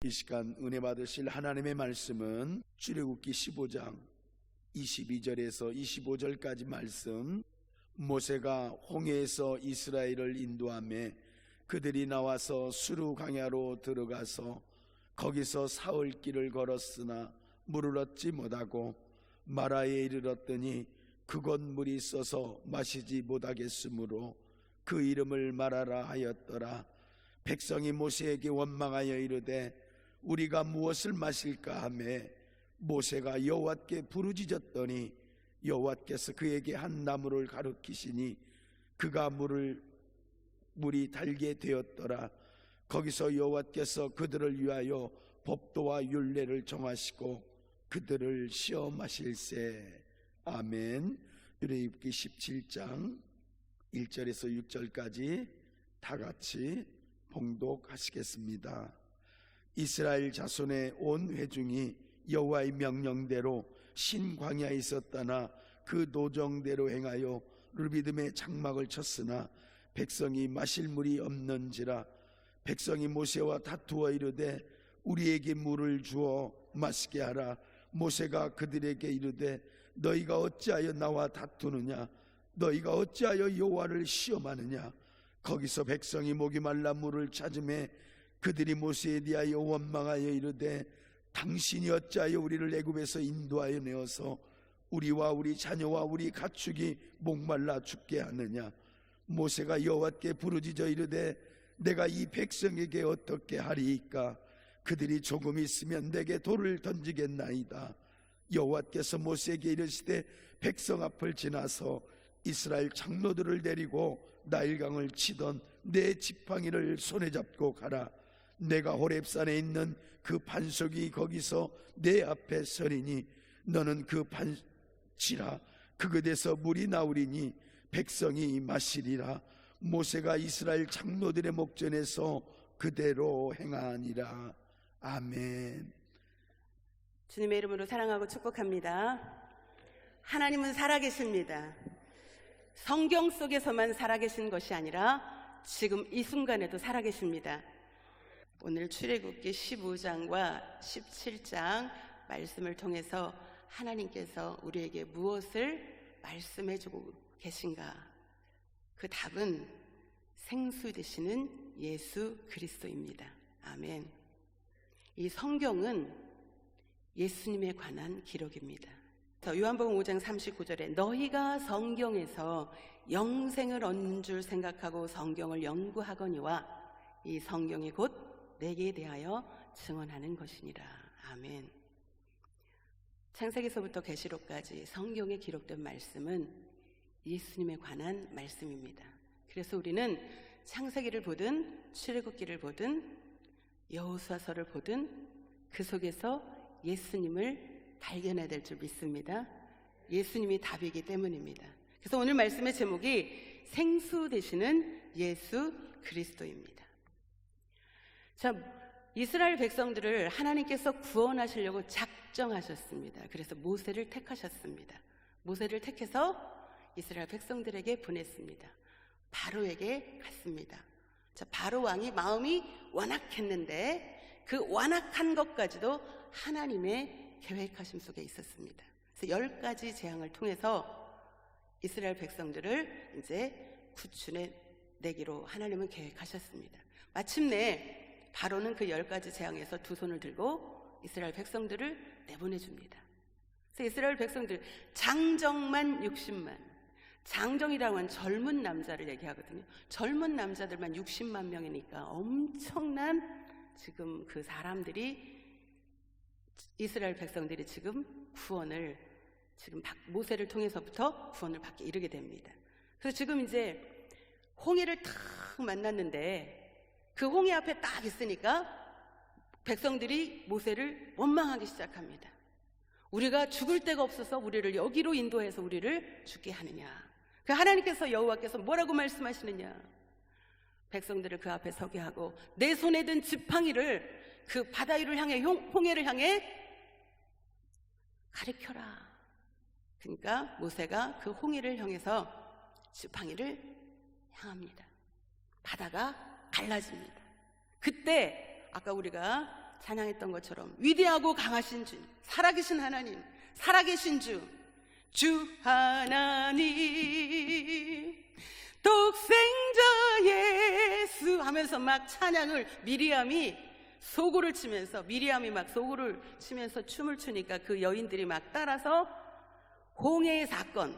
이 시간 은혜 받으실 하나님의 말씀은 출애굽기 15장 22절에서 25절까지 말씀. 모세가 홍해에서 이스라엘을 인도하며 그들이 나와서 수르 광야로 들어가서 거기서 사흘 길을 걸었으나 물을 얻지 못하고 마라에 이르렀더니 그곳 물이 써서 마시지 못하겠으므로 그 이름을 마라라 하였더라. 백성이 모세에게 원망하여 이르되 우리가 무엇을 마실까 하며 모세가 여호와께 부르짖었더니 여호와께서 그에게 한 나무를 가리키시니 그가 물이 달게 되었더라. 거기서 여호와께서 그들을 위하여 법도와 율례를 정하시고 그들을 시험하실세. 아멘. 출애굽기 17장 1절에서 6절까지 다 같이 봉독하시겠습니다. 이스라엘 자손의 온 회중이 여호와의 명령대로 신광야에 있었다나 그 노정대로 행하여 르비딤의 장막을 쳤으나 백성이 마실 물이 없는지라. 백성이 모세와 다투어 이르되 우리에게 물을 주어 마시게 하라. 모세가 그들에게 이르되 너희가 어찌하여 나와 다투느냐? 너희가 어찌하여 여호와를 시험하느냐? 거기서 백성이 목이 말라 물을 찾으매 그들이 모세에 대하여 원망하여 이르되 당신이 어찌하여 우리를 애굽에서 인도하여 내어서 우리와 우리 자녀와 우리 가축이 목말라 죽게 하느냐? 모세가 여호와께 부르짖어 이르되 내가 이 백성에게 어떻게 하리이까? 그들이 조금 있으면 내게 돌을 던지겠나이다. 여호와께서 모세에게 이르시되 백성 앞을 지나서 이스라엘 장로들을 데리고 나일강을 치던 내 지팡이를 손에 잡고 가라. 내가 호렙산에 있는 그 반석이 거기서 내 앞에 서리니 너는 그 반치라. 그곳에서 물이 나오리니 백성이 마시리라. 모세가 이스라엘 장로들의 목전에서 그대로 행하니라. 아멘. 주님의 이름으로 사랑하고 축복합니다. 하나님은 살아계십니다. 성경 속에서만 살아계신 것이 아니라 지금 이 순간에도 살아계십니다. 오늘 출애굽기 15장과 17장 말씀을 통해서 하나님께서 우리에게 무엇을 말씀해주고 계신가? 그 답은 생수 되시는 예수 그리스도입니다. 아멘. 이 성경은 예수님에 관한 기록입니다. 요한복음 5장 39절에 너희가 성경에서 영생을 얻는 줄 생각하고 성경을 연구하거니와 이 성경이 곧 내게 대하여 증언하는 것이니라. 아멘. 창세기서부터 계시록까지 성경에 기록된 말씀은 예수님에 관한 말씀입니다. 그래서 우리는 창세기를 보든 출애굽기를 보든 여호수아서를 보든 그 속에서 예수님을 발견해야 될 줄 믿습니다. 예수님이 답이기 때문입니다. 그래서 오늘 말씀의 제목이 생수 되시는 예수 그리스도입니다. 자, 이스라엘 백성들을 하나님께서 구원하시려고 작정하셨습니다. 그래서 모세를 택하셨습니다. 모세를 택해서 이스라엘 백성들에게 보냈습니다. 바로에게 갔습니다. 자, 바로 왕이 마음이 완악했는데 그 완악한 것까지도 하나님의 계획하심 속에 있었습니다. 그래서 10가지 재앙을 통해서 이스라엘 백성들을 이제 구출해 내기로 하나님은 계획하셨습니다. 마침내 바로는 그 10가지 재앙에서 두 손을 들고 이스라엘 백성들을 내보내줍니다. 그래서 이스라엘 백성들 장정만 60만, 장정이라고 하는 젊은 남자를 얘기하거든요. 젊은 남자들만 60만 명이니까 엄청난 지금 그 사람들이 이스라엘 백성들이 지금 구원을 지금 모세를 통해서부터 구원을 받게 이르게 됩니다. 그래서 지금 이제 홍해를 탁 만났는데 그 홍해 앞에 딱 있으니까 백성들이 모세를 원망하기 시작합니다. 우리가 죽을 데가 없어서 우리를 여기로 인도해서 우리를 죽게 하느냐. 그 하나님께서 여호와께서 뭐라고 말씀하시느냐. 백성들을 그 앞에 서게 하고 내 손에 든 지팡이를 그 바다 위를 향해 홍해를 향해 가리켜라. 그러니까 모세가 그 홍해를 향해서 지팡이를 향합니다. 바다가 갈라집니다. 그때 아까 우리가 찬양했던 것처럼 위대하고 강하신 주, 살아계신 하나님, 살아계신 주, 주 하나님 독생자 예수 하면서 막 찬양을 미리암이 막 소고를 치면서 춤을 추니까 그 여인들이 막 따라서 홍해의 사건,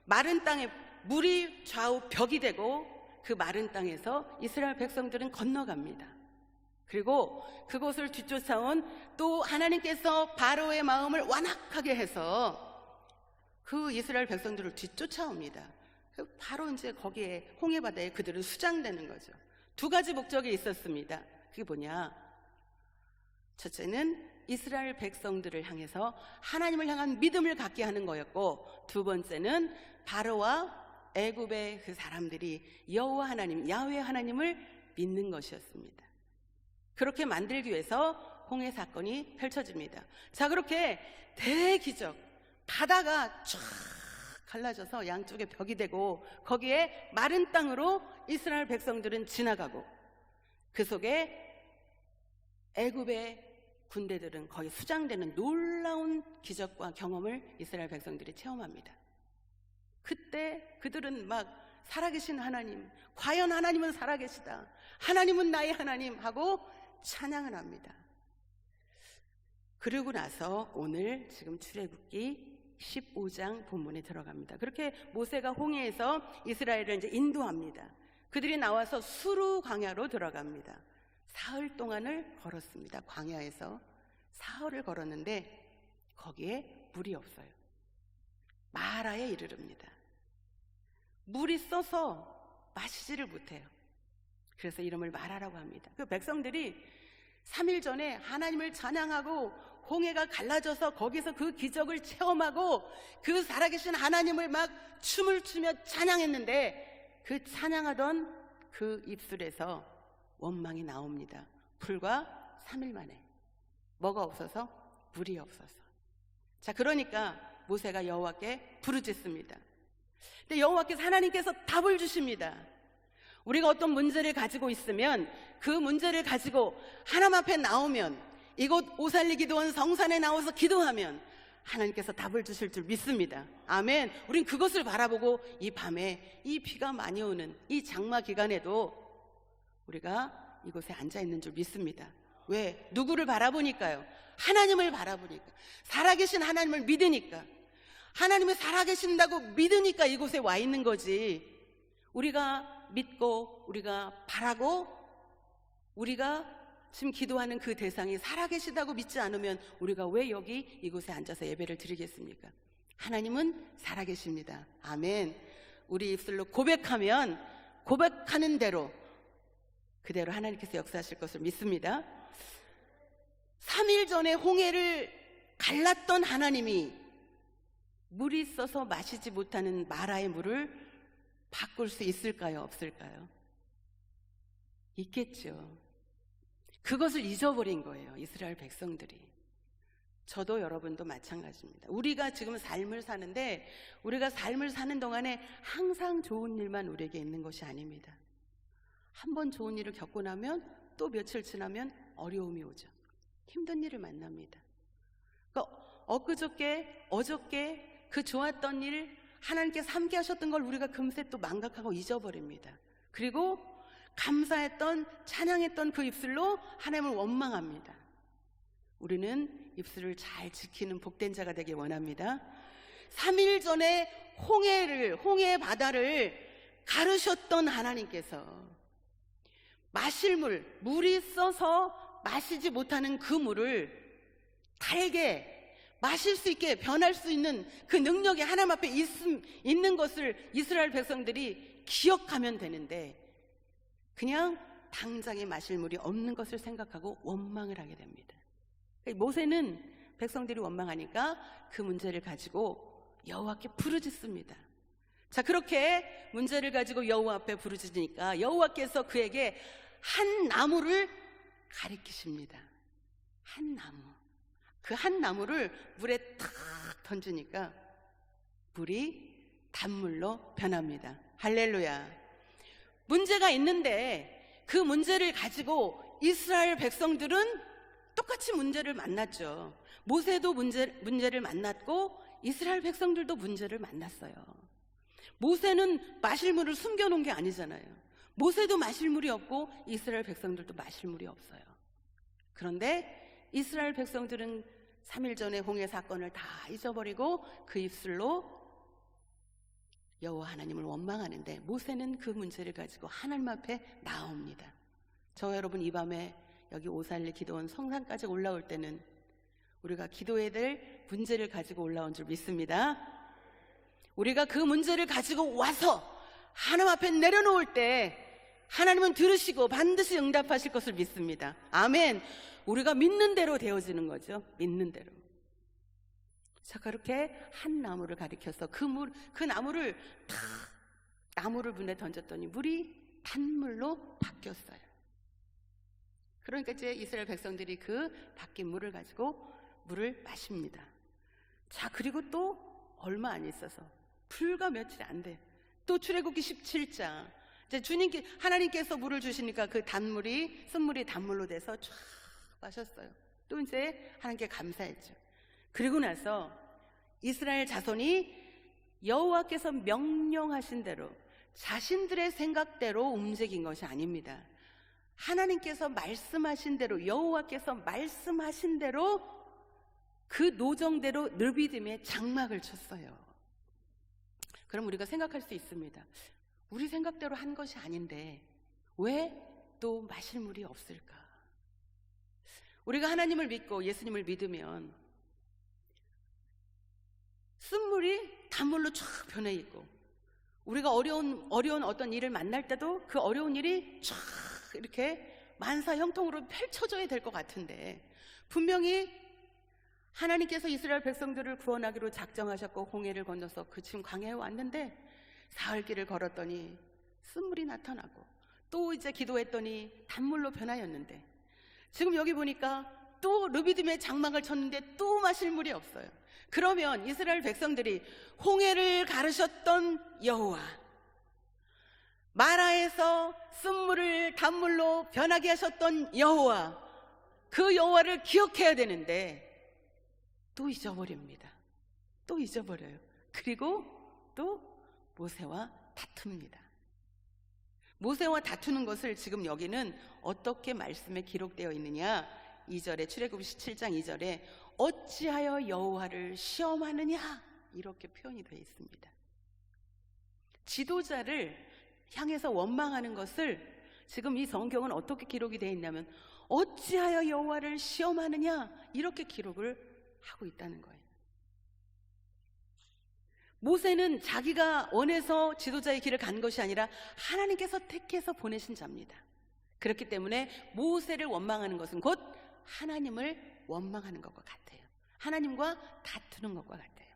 마른 땅에 물이 좌우 벽이 되고 그 마른 땅에서 이스라엘 백성들은 건너갑니다. 그리고 그곳을 뒤쫓아온 또 하나님께서 바로의 마음을 완악하게 해서 그 이스라엘 백성들을 뒤쫓아옵니다. 바로 이제 거기에 홍해바다에 그들은 수장되는 거죠. 두 가지 목적이 있었습니다. 그게 뭐냐? 첫째는 이스라엘 백성들을 향해서 하나님을 향한 믿음을 갖게 하는 거였고, 두 번째는 바로와 애굽의 그 사람들이 여호와 하나님, 야훼 하나님을 믿는 것이었습니다. 그렇게 만들기 위해서 홍해 사건이 펼쳐집니다. 자, 그렇게 대기적, 바다가 쫙 갈라져서 양쪽에 벽이 되고 거기에 마른 땅으로 이스라엘 백성들은 지나가고 그 속에 애굽의 군대들은 거의 수장되는 놀라운 기적과 경험을 이스라엘 백성들이 체험합니다. 그때 그들은 막 살아계신 하나님, 과연 하나님은 살아계시다, 하나님은 나의 하나님 하고 찬양을 합니다. 그러고 나서 오늘 지금 출애굽기 15장 본문에 들어갑니다. 그렇게 모세가 홍해에서 이스라엘을 이제 인도합니다. 그들이 나와서 수르 광야로 들어갑니다. 사흘 동안을 걸었습니다. 광야에서 사흘을 걸었는데 거기에 물이 없어요. 마라에 이르릅니다. 물이 써서 마시지를 못해요. 그래서 이름을 마라라고 합니다. 그 백성들이 3일 전에 하나님을 찬양하고 홍해가 갈라져서 거기서 그 기적을 체험하고 그 살아계신 하나님을 막 춤을 추며 찬양했는데 그 찬양하던 그 입술에서 원망이 나옵니다. 불과 3일 만에. 뭐가 없어서? 물이 없어서. 자, 그러니까 모세가 여호와께 부르짖습니다. 근데 여호와께서, 하나님께서 답을 주십니다. 우리가 어떤 문제를 가지고 있으면 그 문제를 가지고 하나님 앞에 나오면, 이곳 오살리 기도원 성산에 나와서 기도하면 하나님께서 답을 주실 줄 믿습니다. 아멘. 우린 그것을 바라보고 이 밤에 이 비가 많이 오는 이 장마 기간에도 우리가 이곳에 앉아 있는 줄 믿습니다. 왜? 누구를 바라보니까요? 하나님을 바라보니까, 살아계신 하나님을 믿으니까, 하나님이 살아계신다고 믿으니까 이곳에 와 있는 거지. 우리가 믿고 우리가 바라고 우리가 지금 기도하는 그 대상이 살아계시다고 믿지 않으면 우리가 왜 여기 이곳에 앉아서 예배를 드리겠습니까? 하나님은 살아계십니다. 아멘. 우리 입술로 고백하면 고백하는 대로 그대로 하나님께서 역사하실 것을 믿습니다. 3일 전에 홍해를 갈랐던 하나님이 물이 있어서 마시지 못하는 마라의 물을 바꿀 수 있을까요? 없을까요? 있겠죠. 그것을 잊어버린 거예요, 이스라엘 백성들이. 저도 여러분도 마찬가지입니다. 우리가 지금 삶을 사는데 우리가 삶을 사는 동안에 항상 좋은 일만 우리에게 있는 것이 아닙니다. 한번 좋은 일을 겪고 나면 또 며칠 지나면 어려움이 오죠. 힘든 일을 만납니다. 그러니까 엊그저께, 어저께 그 좋았던 일, 하나님께서 함께 하셨던 걸 우리가 금세 또 망각하고 잊어버립니다. 그리고 감사했던, 찬양했던 그 입술로 하나님을 원망합니다. 우리는 입술을 잘 지키는 복된 자가 되길 원합니다. 3일 전에 홍해의 바다를 가르셨던 하나님께서 마실 물이 있어서 마시지 못하는 그 물을 달게, 마실 수 있게 변할 수 있는 그 능력이 하나님 앞에 있는 것을 이스라엘 백성들이 기억하면 되는데 그냥 당장에 마실 물이 없는 것을 생각하고 원망을 하게 됩니다. 모세는 백성들이 원망하니까 그 문제를 가지고 여호와께 부르짖습니다. 자, 그렇게 문제를 가지고 여호와 앞에 부르짖으니까 여호와께서 그에게 한 나무를 가리키십니다. 한 나무. 그 한 나무를 물에 탁 던지니까 물이 단물로 변합니다. 할렐루야. 문제가 있는데 그 문제를 가지고 이스라엘 백성들은 똑같이 문제를 만났죠. 모세도 문제를 만났고 이스라엘 백성들도 문제를 만났어요. 모세는 마실 물을 숨겨놓은 게 아니잖아요. 모세도 마실 물이 없고 이스라엘 백성들도 마실 물이 없어요. 그런데 이스라엘 백성들은 3일 전에 홍해 사건을 다 잊어버리고 그 입술로 여호와 하나님을 원망하는데 모세는 그 문제를 가지고 하나님 앞에 나옵니다. 저와 여러분 이 밤에 여기 541 기도원 성산까지 올라올 때는 우리가 기도해야 될 문제를 가지고 올라온 줄 믿습니다. 우리가 그 문제를 가지고 와서 하나님 앞에 내려놓을 때 하나님은 들으시고 반드시 응답하실 것을 믿습니다. 아멘. 우리가 믿는 대로 되어지는 거죠. 믿는 대로. 자, 그렇게 한 나무를 가리켜서 그 나무를 다 나무를 문에 던졌더니 물이 단물로 바뀌었어요. 그러니까 이제 이스라엘 백성들이 그 바뀐 물을 가지고 물을 마십니다. 자, 그리고 또 얼마 안 있어서 불과 며칠 안 돼. 또 출애굽기 17장. 이제 하나님께서 물을 주시니까 그 단물이 쓴물이 단물로 돼서 쫙 마셨어요. 또 이제 하나님께 감사했죠. 그리고 나서 이스라엘 자손이 여호와께서 명령하신 대로 자신들의 생각대로 움직인 것이 아닙니다. 하나님께서 말씀하신 대로, 여호와께서 말씀하신 대로 그 노정대로 르비딤에 장막을 쳤어요. 그럼 우리가 생각할 수 있습니다. 우리 생각대로 한 것이 아닌데 왜 또 마실 물이 없을까? 우리가 하나님을 믿고 예수님을 믿으면 쓴물이 단물로 쫙 변해 있고, 우리가 어려운 어떤 일을 만날 때도 그 어려운 일이 쫙 이렇게 만사 형통으로 펼쳐져야 될 것 같은데, 분명히 하나님께서 이스라엘 백성들을 구원하기로 작정하셨고 홍해를 건너서 그 지금 광야에 왔는데 사흘 길을 걸었더니 쓴물이 나타나고 또 이제 기도했더니 단물로 변하였는데, 지금 여기 보니까 또 르비딤에 장막을 쳤는데 또 마실 물이 없어요. 그러면 이스라엘 백성들이 홍해를 가르셨던 여호와, 마라에서 쓴물을 단물로 변하게 하셨던 여호와, 그 여호와를 기억해야 되는데 또 잊어버립니다. 또 잊어버려요. 그리고 또 모세와 다툽니다. 모세와 다투는 것을 지금 여기는 어떻게 말씀에 기록되어 있느냐, 2절에 출애굽기 17장 2절에 어찌하여 여호와를 시험하느냐, 이렇게 표현이 되어 있습니다. 지도자를 향해서 원망하는 것을 지금 이 성경은 어떻게 기록이 되어 있냐면 어찌하여 여호와를 시험하느냐, 이렇게 기록을 하고 있다는 거예요. 모세는 자기가 원해서 지도자의 길을 간 것이 아니라 하나님께서 택해서 보내신 자입니다. 그렇기 때문에 모세를 원망하는 것은 곧 하나님을 원망하는 것과 같아요. 하나님과 다투는 것과 같아요.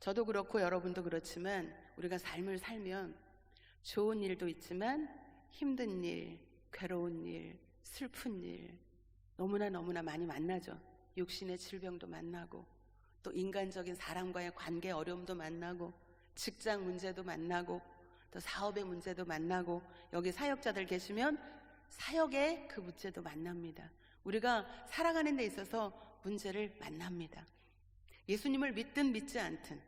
저도 그렇고 여러분도 그렇지만 우리가 삶을 살면 좋은 일도 있지만 힘든 일, 괴로운 일, 슬픈 일 너무나 많이 만나죠. 육신의 질병도 만나고 또 인간적인 사람과의 관계 어려움도 만나고 직장 문제도 만나고 또 사업의 문제도 만나고, 여기 사역자들 계시면 사역의 그 문제도 만납니다. 우리가 살아가는 데 있어서 문제를 만납니다. 예수님을 믿든 믿지 않든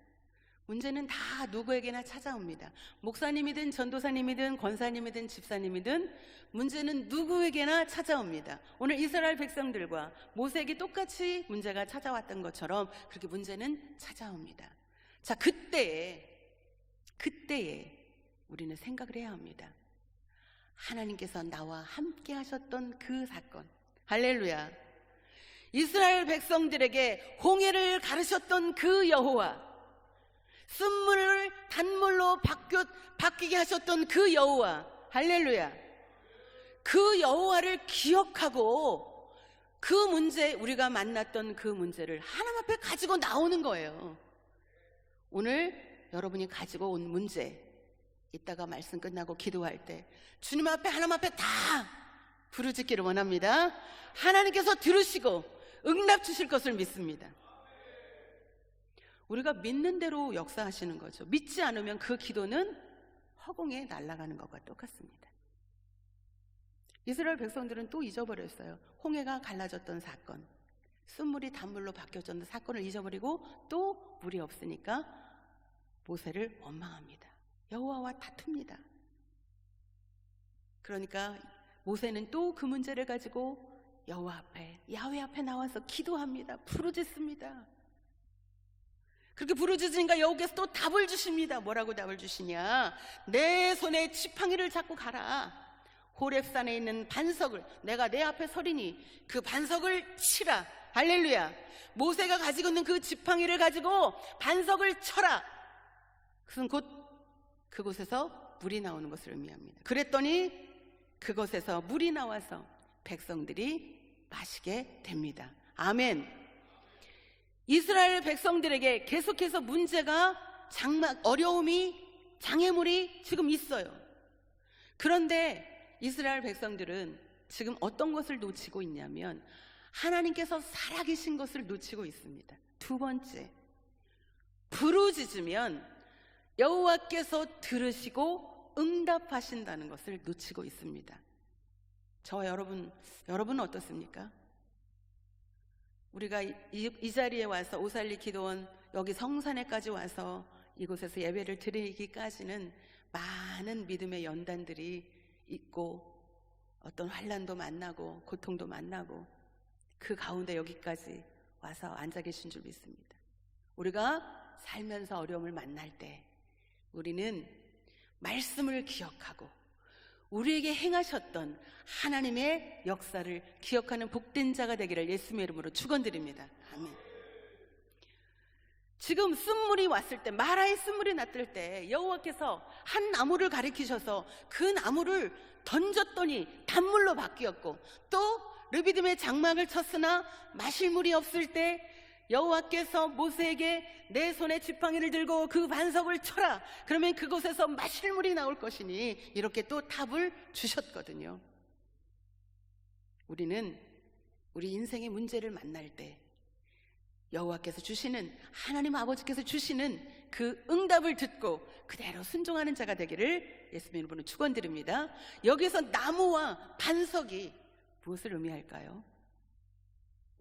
문제는 다 누구에게나 찾아옵니다. 목사님이든 전도사님이든 권사님이든 집사님이든 문제는 누구에게나 찾아옵니다. 오늘 이스라엘 백성들과 모세에게 똑같이 문제가 찾아왔던 것처럼 그렇게 문제는 찾아옵니다. 자, 그때에 우리는 생각을 해야 합니다. 하나님께서 나와 함께 하셨던 그 사건, 할렐루야. 이스라엘 백성들에게 홍해를 가르셨던 그 여호와, 쓴물을 단물로 바뀌게 하셨던 그 여호와, 할렐루야. 그 여호와를 기억하고 그 문제, 우리가 만났던 그 문제를 하나님 앞에 가지고 나오는 거예요. 오늘 여러분이 가지고 온 문제, 이따가 말씀 끝나고 기도할 때 주님 앞에, 하나님 앞에 다 부르짖기를 원합니다. 하나님께서 들으시고 응답 주실 것을 믿습니다. 우리가 믿는 대로 역사하시는 거죠. 믿지 않으면 그 기도는 허공에 날아가는 것과 똑같습니다. 이스라엘 백성들은 또 잊어버렸어요. 홍해가 갈라졌던 사건, 쓴물이 단물로 바뀌어졌던 사건을 잊어버리고 또 물이 없으니까 모세를 원망합니다. 여호와와 다툽니다. 그러니까 모세는 또 그 문제를 가지고 여호와 앞에, 야훼 앞에 나와서 기도합니다. 부르짖습니다. 그렇게 부르짖으니까 여호와께서 또 답을 주십니다. 뭐라고 답을 주시냐? 내 손에 지팡이를 잡고 가라. 호렙산에 있는 반석을, 내가 내 앞에 서리니 그 반석을 치라. 할렐루야. 모세가 가지고 있는 그 지팡이를 가지고 반석을 쳐라. 그것은 곧 그곳에서 물이 나오는 것을 의미합니다. 그랬더니 그곳에서 물이 나와서 백성들이 마시게 됩니다. 아멘. 이스라엘 백성들에게 계속해서 문제가, 어려움이, 장애물이 지금 있어요. 그런데 이스라엘 백성들은 지금 어떤 것을 놓치고 있냐면 하나님께서 살아계신 것을 놓치고 있습니다. 두 번째, 부르짖으면 여호와께서 들으시고 응답하신다는 것을 놓치고 있습니다. 저와 여러분은 어떻습니까? 우리가 이 자리에 와서 오살리 기도원 여기 성산에까지 와서 이곳에서 예배를 드리기까지는 많은 믿음의 연단들이 있고 어떤 환난도 만나고 고통도 만나고 그 가운데 여기까지 와서 앉아 계신 줄 믿습니다. 우리가 살면서 어려움을 만날 때 우리는 말씀을 기억하고 우리에게 행하셨던 하나님의 역사를 기억하는 복된 자가 되기를 예수님의 이름으로 축원드립니다. 아멘. 지금 쓴물이 왔을 때, 마라의 쓴물이 났을 때 여호와께서 한 나무를 가리키셔서 그 나무를 던졌더니 단물로 바뀌었고, 또 르비딤의 장막을 쳤으나 마실 물이 없을 때 여호와께서 모세에게 내 손에 지팡이를 들고 그 반석을 쳐라. 그러면 그곳에서 마실 물이 나올 것이니 이렇게 또 답을 주셨거든요. 우리는 우리 인생의 문제를 만날 때 여호와께서 주시는, 하나님 아버지께서 주시는 그 응답을 듣고 그대로 순종하는 자가 되기를 예수님의 이름으로 축원드립니다. 여기서 나무와 반석이 무엇을 의미할까요?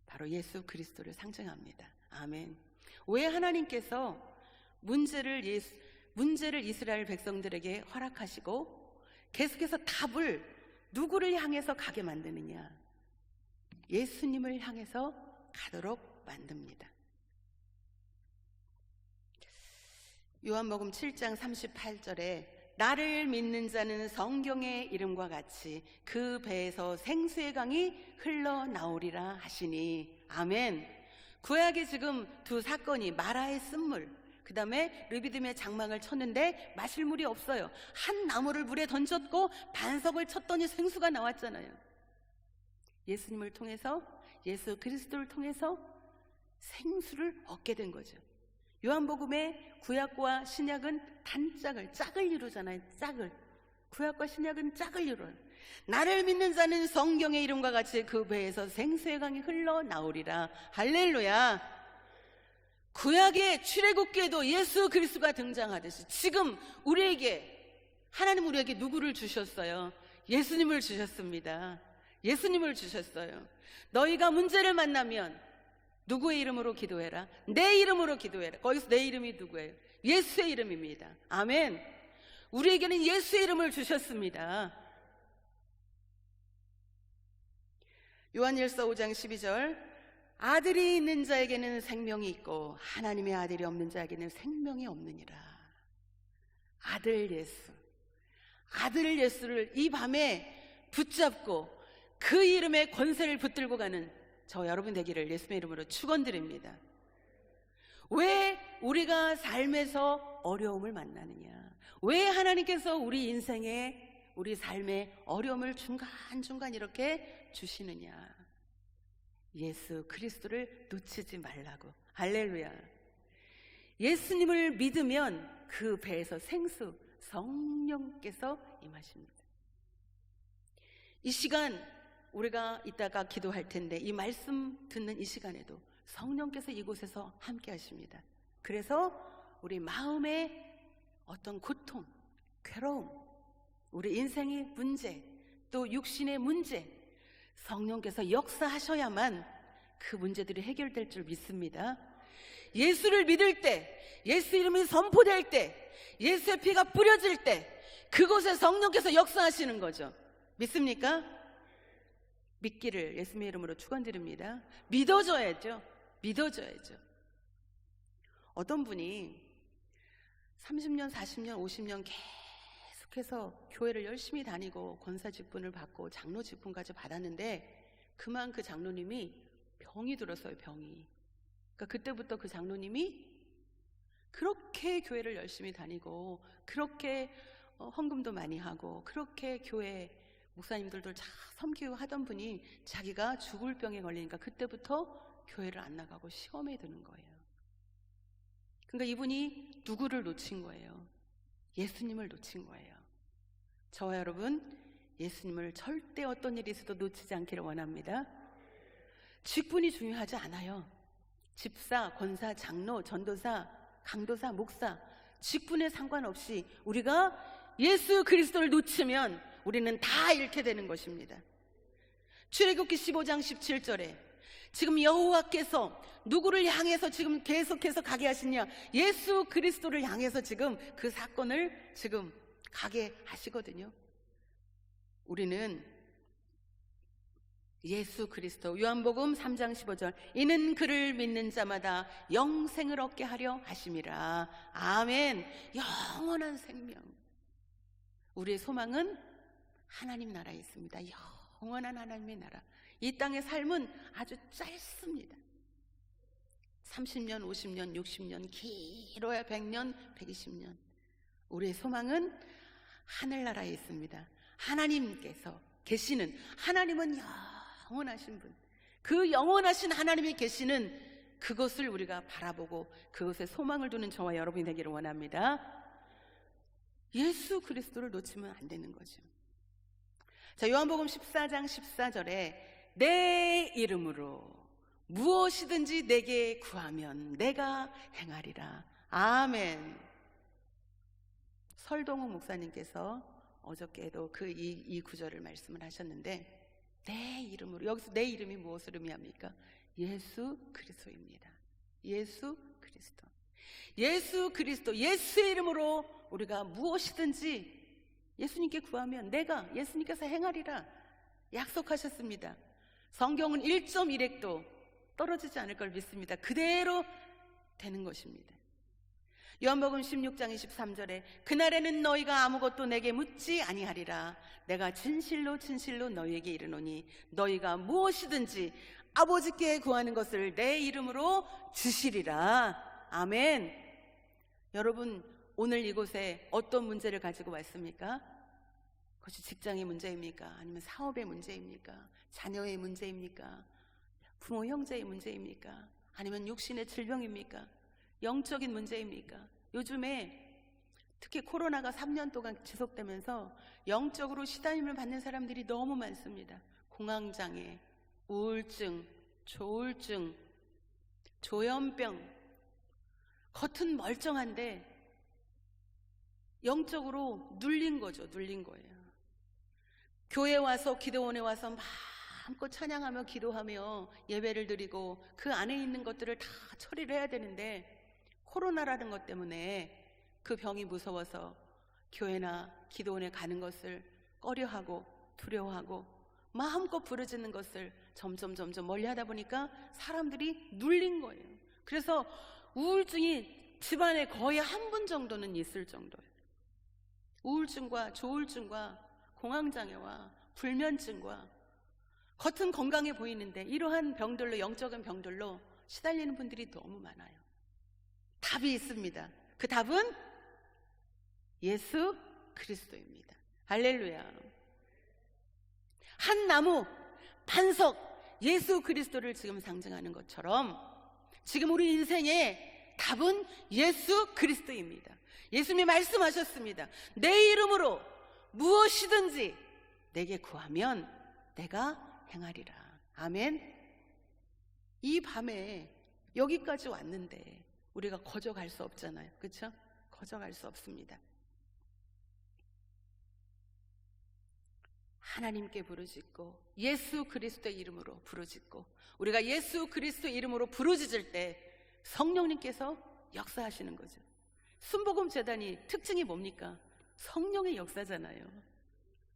바로 예수 그리스도를 상징합니다. 아멘. 왜 하나님께서 문제를 이스라엘 백성들에게 허락하시고 계속해서 답을 누구를 향해서 가게 만드느냐? 예수님을 향해서 가도록 만듭니다. 요한복음 7장 38절에 나를 믿는 자는 성경의 이름과 같이 그 배에서 생수의 강이 흘러나오리라 하시니. 아멘. 구약에 지금 두 사건이 마라의 쓴물, 그 다음에 르비딤의 장막을 쳤는데 마실 물이 없어요. 한 나무를 물에 던졌고 반석을 쳤더니 생수가 나왔잖아요. 예수님을 통해서, 예수 그리스도를 통해서 생수를 얻게 된 거죠. 요한복음에 구약과 신약은 짝을 이루잖아요. 짝을. 구약과 신약은 짝을 이루어요. 나를 믿는 자는 성경의 이름과 같이 그 배에서 생수의 강이 흘러나오리라. 할렐루야. 구약의 출애굽기에도 예수 그리스도가 등장하듯이 지금 하나님 우리에게 누구를 주셨어요? 예수님을 주셨습니다. 예수님을 주셨어요. 너희가 문제를 만나면 누구의 이름으로 기도해라? 내 이름으로 기도해라. 거기서 내 이름이 누구예요? 예수의 이름입니다. 아멘. 우리에게는 예수의 이름을 주셨습니다. 요한일서 5장 12절 아들이 있는 자에게는 생명이 있고 하나님의 아들이 없는 자에게는 생명이 없느니라. 아들 예수를 이 밤에 붙잡고 그 이름의 권세를 붙들고 가는 저 여러분 되기를 예수의 이름으로 축원드립니다. 왜 우리가 삶에서 어려움을 만나느냐? 왜 하나님께서 우리 인생에, 우리 삶에 어려움을 중간중간 이렇게 주시느냐? 예수 그리스도를 놓치지 말라고. 할렐루야. 예수님을 믿으면 그 배에서 생수, 성령께서 임하십니다. 이 시간 우리가 이따가 기도할 텐데 이 말씀 듣는 이 시간에도 성령께서 이곳에서 함께 하십니다. 그래서 우리 마음의 어떤 고통, 괴로움, 우리 인생의 문제, 또 육신의 문제, 성령께서 역사하셔야만 그 문제들이 해결될 줄 믿습니다. 예수를 믿을 때, 예수 이름이 선포될 때, 예수의 피가 뿌려질 때 그곳에 성령께서 역사하시는 거죠. 믿습니까? 믿기를 예수님의 이름으로 축원드립니다. 믿어줘야죠. 믿어줘야죠. 어떤 분이 30년, 40년, 50년 계속해서 교회를 열심히 다니고 권사 직분을 받고 장로 직분까지 받았는데 그만 그 장로님이 병이 들었어요. 병이. 그러니까 그때부터 그 장로님이 그렇게 교회를 열심히 다니고 그렇게 헌금도 많이 하고 그렇게 교회 목사님들도 잘 섬기고 하던 분이 자기가 죽을 병에 걸리니까 그때부터 교회를 안 나가고 시험에 드는 거예요. 그러니까 이분이 누구를 놓친 거예요? 예수님을 놓친 거예요. 저와 여러분, 예수님을 절대 어떤 일이 있어도 놓치지 않기를 원합니다. 직분이 중요하지 않아요. 집사, 권사, 장로, 전도사, 강도사, 목사, 직분에 상관없이 우리가 예수 그리스도를 놓치면 우리는 다 잃게 되는 것입니다. 출애굽기 15장 17절에 지금 여호와께서 누구를 향해서 지금 계속해서 가게 하시냐? 예수 그리스도를 향해서 지금 그 사건을 지금 가게 하시거든요. 우리는 예수 그리스도, 요한복음 3장 15절, 이는 그를 믿는 자마다 영생을 얻게 하려 하심이라. 아멘. 영원한 생명. 우리의 소망은 하나님 나라에 있습니다. 영원한 하나님의 나라. 이 땅의 삶은 아주 짧습니다. 30년, 50년, 60년, 길어야 100년, 120년. 우리의 소망은 하늘나라에 있습니다. 하나님께서 계시는, 하나님은 영원하신 분, 그 영원하신 하나님이 계시는 그것을 우리가 바라보고 그것에 소망을 두는 저와 여러분이 되기를 원합니다. 예수 그리스도를 놓치면 안 되는 거죠. 자, 요한복음 14장 14절에 내 이름으로 무엇이든지 내게 구하면 내가 행하리라. 아멘. 설동욱 목사님께서 어저께도 이 구절을 말씀을 하셨는데, 내 이름으로, 여기서 내 이름이 무엇을 의미합니까? 예수 그리스도입니다. 예수 그리스도. 예수 그리스도, 예수의 이름으로 우리가 무엇이든지 예수님께 구하면 내가, 예수님께서 행하리라 약속하셨습니다. 성경은 1.1획도 떨어지지 않을 걸 믿습니다. 그대로 되는 것입니다. 요한복음 16장 23절에 그날에는 너희가 아무것도 내게 묻지 아니하리라. 내가 진실로 진실로 너희에게 이르노니 너희가 무엇이든지 아버지께 구하는 것을 내 이름으로 주시리라. 아멘. 여러분, 오늘 이곳에 어떤 문제를 가지고 왔습니까? 그것이 직장의 문제입니까? 아니면 사업의 문제입니까? 자녀의 문제입니까? 부모 형제의 문제입니까? 아니면 육신의 질병입니까? 영적인 문제입니까? 요즘에 특히 코로나가 3년 동안 지속되면서 영적으로 시달림을 받는 사람들이 너무 많습니다. 공황장애, 우울증, 조울증, 조현병. 겉은 멀쩡한데 영적으로 눌린 거죠. 눌린 거예요. 교회 와서, 기도원에 와서 마음껏 찬양하며 기도하며 예배를 드리고 그 안에 있는 것들을 다 처리를 해야 되는데 코로나라는 것 때문에 그 병이 무서워서 교회나 기도원에 가는 것을 꺼려하고 두려워하고 마음껏 부르짖는 것을 점점 멀리 하다 보니까 사람들이 눌린 거예요. 그래서 우울증이 집안에 거의 한 분 정도는 있을 정도예요. 우울증과 조울증과 공황장애와 불면증과 겉은 건강해 보이는데 이러한 병들로, 영적인 병들로 시달리는 분들이 너무 많아요. 답이 있습니다. 그 답은 예수 그리스도입니다. 할렐루야. 한 나무, 반석, 예수 그리스도를 지금 상징하는 것처럼 지금 우리 인생의 답은 예수 그리스도입니다. 예수님이 말씀하셨습니다. 내 이름으로 무엇이든지 내게 구하면 내가 행하리라. 아멘. 이 밤에 여기까지 왔는데 우리가 거저갈 수 없잖아요. 그렇죠? 거저갈 수 없습니다. 하나님께 부르짖고 예수 그리스도의 이름으로 부르짖고 우리가 예수 그리스도의 이름으로 부르짖을 때 성령님께서 역사하시는 거죠. 순복음 재단이 특징이 뭡니까? 성령의 역사잖아요.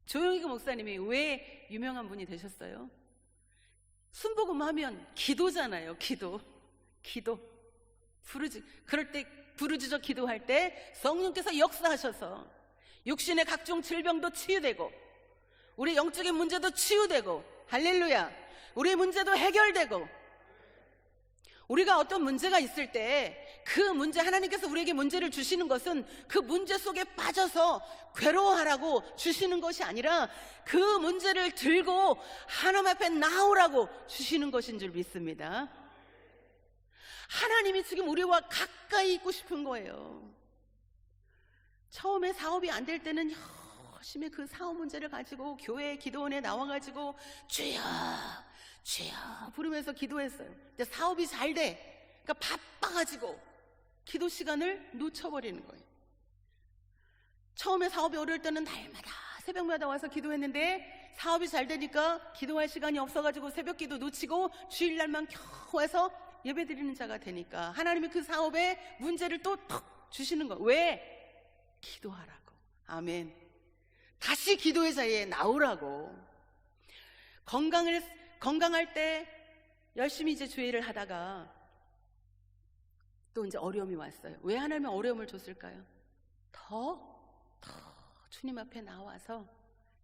조영익 목사님이 왜 유명한 분이 되셨어요? 순복음 하면 기도잖아요. 기도. 그럴 때 부르짖어 기도할 때 성령께서 역사하셔서 육신의 각종 질병도 치유되고 우리 영적인 문제도 치유되고, 할렐루야, 우리의 문제도 해결되고, 우리가 어떤 문제가 있을 때 그 문제, 하나님께서 우리에게 문제를 주시는 것은 그 문제 속에 빠져서 괴로워하라고 주시는 것이 아니라 그 문제를 들고 하나님 앞에 나오라고 주시는 것인 줄 믿습니다. 하나님이 지금 우리와 가까이 있고 싶은 거예요. 처음에 사업이 안 될 때는 열심히 그 사업 문제를 가지고 교회 기도원에 나와가지고 주여 주여 부르면서 기도했어요. 근데 사업이 잘 돼. 그러니까 바빠가지고 기도 시간을 놓쳐버리는 거예요. 처음에 사업이 어려울 때는 날마다 새벽마다 와서 기도했는데 사업이 잘 되니까 기도할 시간이 없어가지고 새벽 기도 놓치고 주일날만 겨우 와서 예배 드리는 자가 되니까 하나님이 그 사업에 문제를 또 턱 주시는 거예요. 왜? 기도하라고. 아멘. 다시 기도의 자리에 나오라고. 건강할 때 열심히 이제 주일을 하다가 또 이제 어려움이 왔어요. 왜 하나님은 어려움을 줬을까요? 더 주님 앞에 나와서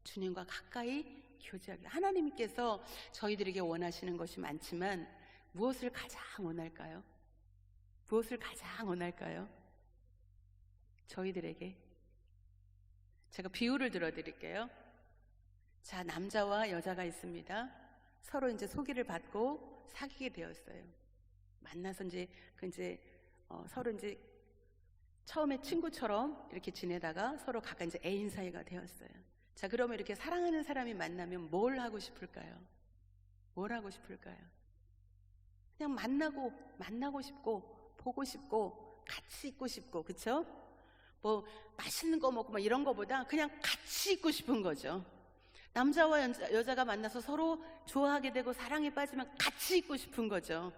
주님과 가까이 교제하기. 하나님께서 저희들에게 원하시는 것이 많지만 무엇을 가장 원할까요? 무엇을 가장 원할까요? 저희들에게. 제가 비유를 들어드릴게요. 자, 남자와 여자가 있습니다. 서로 이제 소개를 받고 사귀게 되었어요. 만나서 서로 이제 처음에 친구처럼 이렇게 지내다가 서로 각각 이제 애인 사이가 되었어요. 자, 그러면 이렇게 사랑하는 사람이 만나면 뭘 하고 싶을까요? 뭘 하고 싶을까요? 그냥 만나고 싶고, 보고 싶고, 같이 있고 싶고, 그쵸? 뭐, 맛있는 거 먹고 막 이런 거보다 그냥 같이 있고 싶은 거죠. 남자와 여자가 만나서 서로 좋아하게 되고 사랑에 빠지면 같이 있고 싶은 거죠.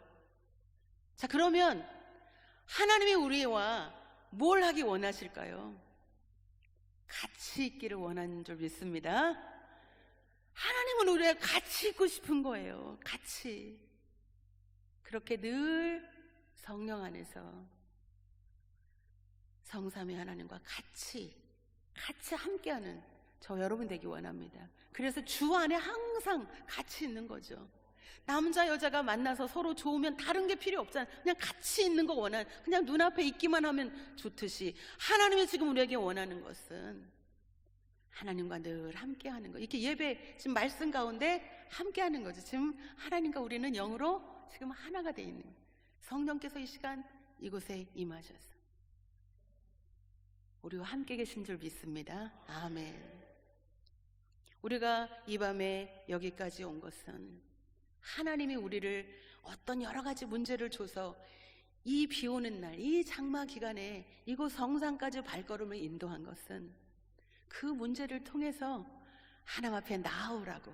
자, 그러면 하나님이 우리와 뭘 하기 원하실까요? 같이 있기를 원하는 줄 믿습니다. 하나님은 우리가 같이 있고 싶은 거예요. 같이. 그렇게 늘 성령 안에서 성삼위 하나님과 같이 함께하는 저 여러분 되기 원합니다. 그래서 주 안에 항상 같이 있는 거죠. 남자 여자가 만나서 서로 좋으면 다른 게 필요 없잖아요. 그냥 같이 있는 거 원하는, 그냥 눈앞에 있기만 하면 좋듯이 하나님이 지금 우리에게 원하는 것은 하나님과 늘 함께하는 거. 이렇게 예배 지금 말씀 가운데 함께하는 거죠. 지금 하나님과 우리는 영으로 지금 하나가 돼 있는 거예요. 성령께서 이 시간 이곳에 임하셔서 우리와 함께 계신 줄 믿습니다. 아멘. 우리가 이 밤에 여기까지 온 것은 하나님이 우리를 어떤 여러 가지 문제를 줘서 이 비 오는 날, 이 장마 기간에 이곳 성산까지 발걸음을 인도한 것은 그 문제를 통해서 하나님 앞에 나오라고,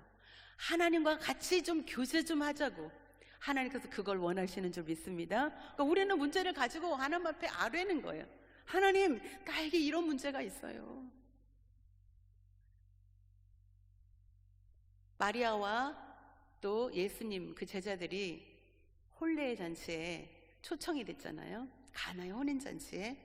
하나님과 같이 좀 교제 좀 하자고 하나님께서 그걸 원하시는 줄 믿습니다. 그러니까 우리는 문제를 가지고 하나님 앞에 아뢰는 거예요. 하나님, 나에게 이런 문제가 있어요. 마리아와 또 예수님 그 제자들이 혼례 잔치에 초청이 됐잖아요. 가나의 혼인 잔치에.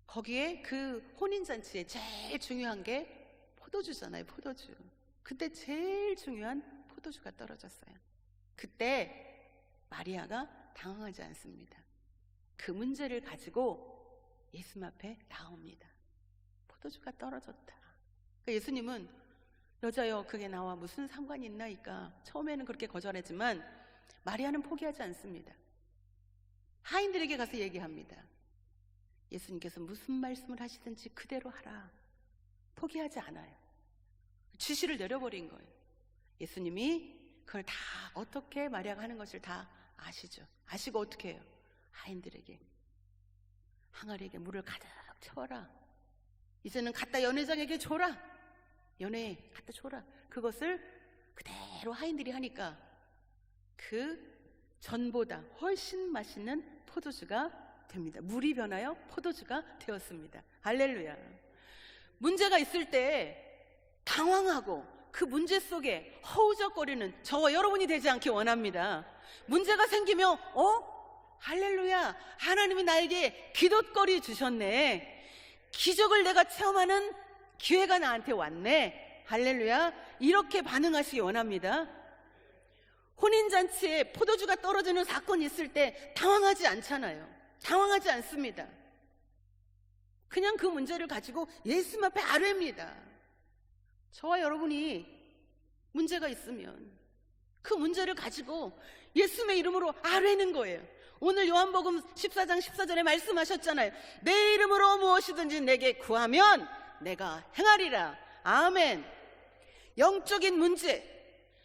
거기에 그 혼인 잔치에 제일 중요한 게 포도주잖아요. 포도주. 그때 제일 중요한 포도주가 떨어졌어요. 그때 마리아가 당황하지 않습니다. 그 문제를 가지고 예수님 앞에 나옵니다. 포도주가 떨어졌다. 그러니까 예수님은 여자여, 그게 나와 무슨 상관이 있나이까 처음에는 그렇게 거절했지만 마리아는 포기하지 않습니다. 하인들에게 가서 얘기합니다. 예수님께서 무슨 말씀을 하시든지 그대로 하라. 포기하지 않아요. 지시를 내려버린 거예요. 예수님이 그걸 다 어떻게 마리아가 하는 것을 다 아시죠. 아시고 어떻게 해요? 하인들에게, 항아리에게 물을 가득 채워라. 이제는 갖다 연회장에게 줘라. 연애 갖다 줘라. 그것을 그대로 하인들이 하니까 그 전보다 훨씬 맛있는 포도주가 됩니다. 물이 변하여 포도주가 되었습니다. 할렐루야. 문제가 있을 때 당황하고 그 문제 속에 허우적거리는 저와 여러분이 되지 않기 원합니다. 문제가 생기면 할렐루야, 하나님이 나에게 기도거리 주셨네. 기적을 내가 체험하는 기회가 나한테 왔네. 할렐루야. 이렇게 반응하시기 원합니다. 혼인잔치에 포도주가 떨어지는 사건이 있을 때 당황하지 않잖아요. 당황하지 않습니다. 그냥 그 문제를 가지고 예수님 앞에 아뢰입니다. 저와 여러분이 문제가 있으면 그 문제를 가지고 예수님의 이름으로 아뢰는 거예요. 오늘 요한복음 14장 14절에 말씀하셨잖아요. 내 이름으로 무엇이든지 내게 구하면 내가 행하리라. 아멘. 영적인 문제,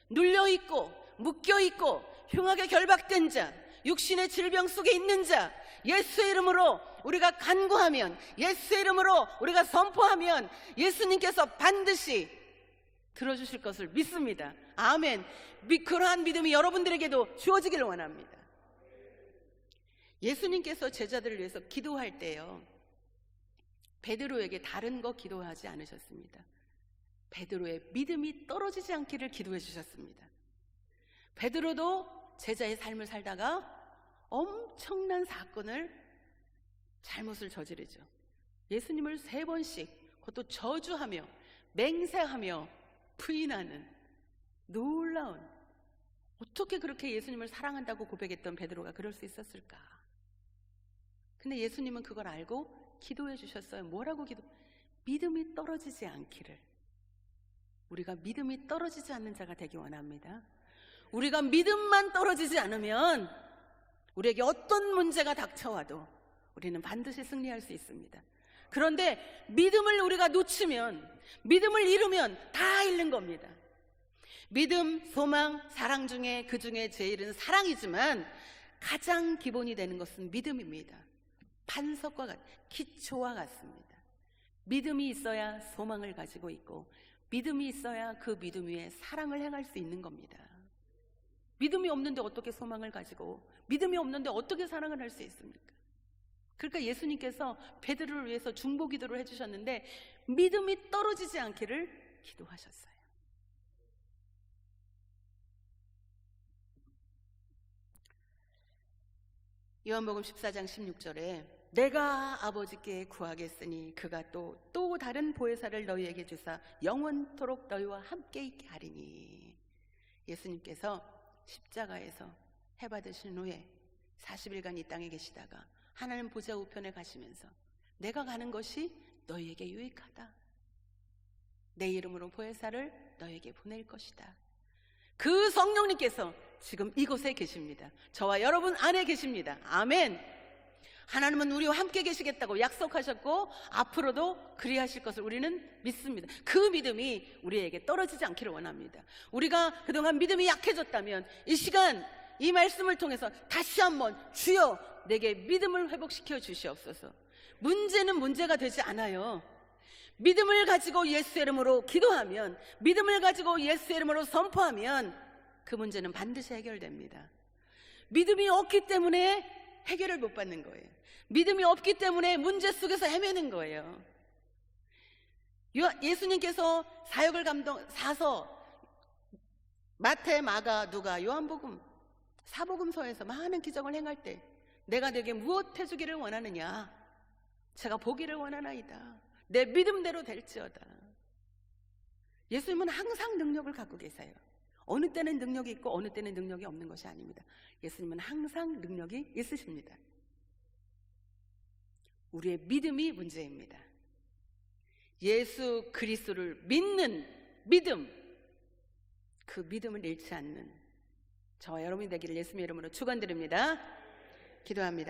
눌려있고 묶여있고 흉하게 결박된 자, 육신의 질병 속에 있는 자, 예수의 이름으로 우리가 간구하면, 예수의 이름으로 우리가 선포하면 예수님께서 반드시 들어주실 것을 믿습니다. 아멘. 그러한 믿음이 여러분들에게도 주어지기를 원합니다. 예수님께서 제자들을 위해서 기도할 때요, 베드로에게 다른 거 기도하지 않으셨습니다. 베드로의 믿음이 떨어지지 않기를 기도해 주셨습니다. 베드로도 제자의 삶을 살다가 엄청난 사건을, 잘못을 저지르죠. 예수님을 3번씩 그것도 저주하며 맹세하며 부인하는 놀라운, 어떻게 그렇게 예수님을 사랑한다고 고백했던 베드로가 그럴 수 있었을까? 근데 예수님은 그걸 알고 기도해 주셨어요. 뭐라고 믿음이 떨어지지 않기를. 우리가 믿음이 떨어지지 않는 자가 되기 원합니다. 우리가 믿음만 떨어지지 않으면 우리에게 어떤 문제가 닥쳐와도 우리는 반드시 승리할 수 있습니다. 그런데 믿음을 우리가 놓치면, 믿음을 잃으면 다 잃는 겁니다. 믿음, 소망, 사랑 중에 그 중에 제일은 사랑이지만 가장 기본이 되는 것은 믿음입니다. 반석과 기초와 같습니다. 믿음이 있어야 소망을 가지고 있고, 믿음이 있어야 그 믿음 위에 사랑을 행할 수 있는 겁니다. 믿음이 없는데 어떻게 소망을 가지고, 믿음이 없는데 어떻게 사랑을 할 수 있습니까? 그러니까 예수님께서 베드로를 위해서 중보 기도를 해주셨는데 믿음이 떨어지지 않기를 기도하셨어요. 요한복음 14장 16절에 내가 아버지께 구하겠으니 그가 또 다른 보혜사를 너희에게 주사 영원토록 너희와 함께 있게 하리니. 예수님께서 십자가에서 해받으신 후에 40일간 이 땅에 계시다가 하나님 보좌 우편에 가시면서 내가 가는 것이 너희에게 유익하다. 내 이름으로 보혜사를 너희에게 보낼 것이다. 그 성령님께서 지금 이곳에 계십니다. 저와 여러분 안에 계십니다. 아멘. 하나님은 우리와 함께 계시겠다고 약속하셨고 앞으로도 그리하실 것을 우리는 믿습니다. 그 믿음이 우리에게 떨어지지 않기를 원합니다. 우리가 그동안 믿음이 약해졌다면 이 시간 이 말씀을 통해서 다시 한번 주여 내게 믿음을 회복시켜 주시옵소서. 문제는 문제가 되지 않아요. 믿음을 가지고 예수의 이름으로 기도하면, 믿음을 가지고 예수의 이름으로 선포하면 그 문제는 반드시 해결됩니다. 믿음이 없기 때문에 해결을 못 받는 거예요. 믿음이 없기 때문에 문제 속에서 헤매는 거예요. 예수님께서 사역을 사서 마태, 마가, 누가, 요한복음, 사복음서에서 많은 기적을 행할 때 내가 내게 무엇 해주기를 원하느냐? 제가 보기를 원하나이다. 내 믿음대로 될지어다. 예수님은 항상 능력을 갖고 계세요. 어느 때는 능력이 있고 어느 때는 능력이 없는 것이 아닙니다. 예수님은 항상 능력이 있으십니다. 우리의 믿음이 문제입니다. 예수 그리스도를 믿는 믿음, 그 믿음을 잃지 않는 저와 여러분이 되기를 예수님의 이름으로 축원드립니다. 기도합니다.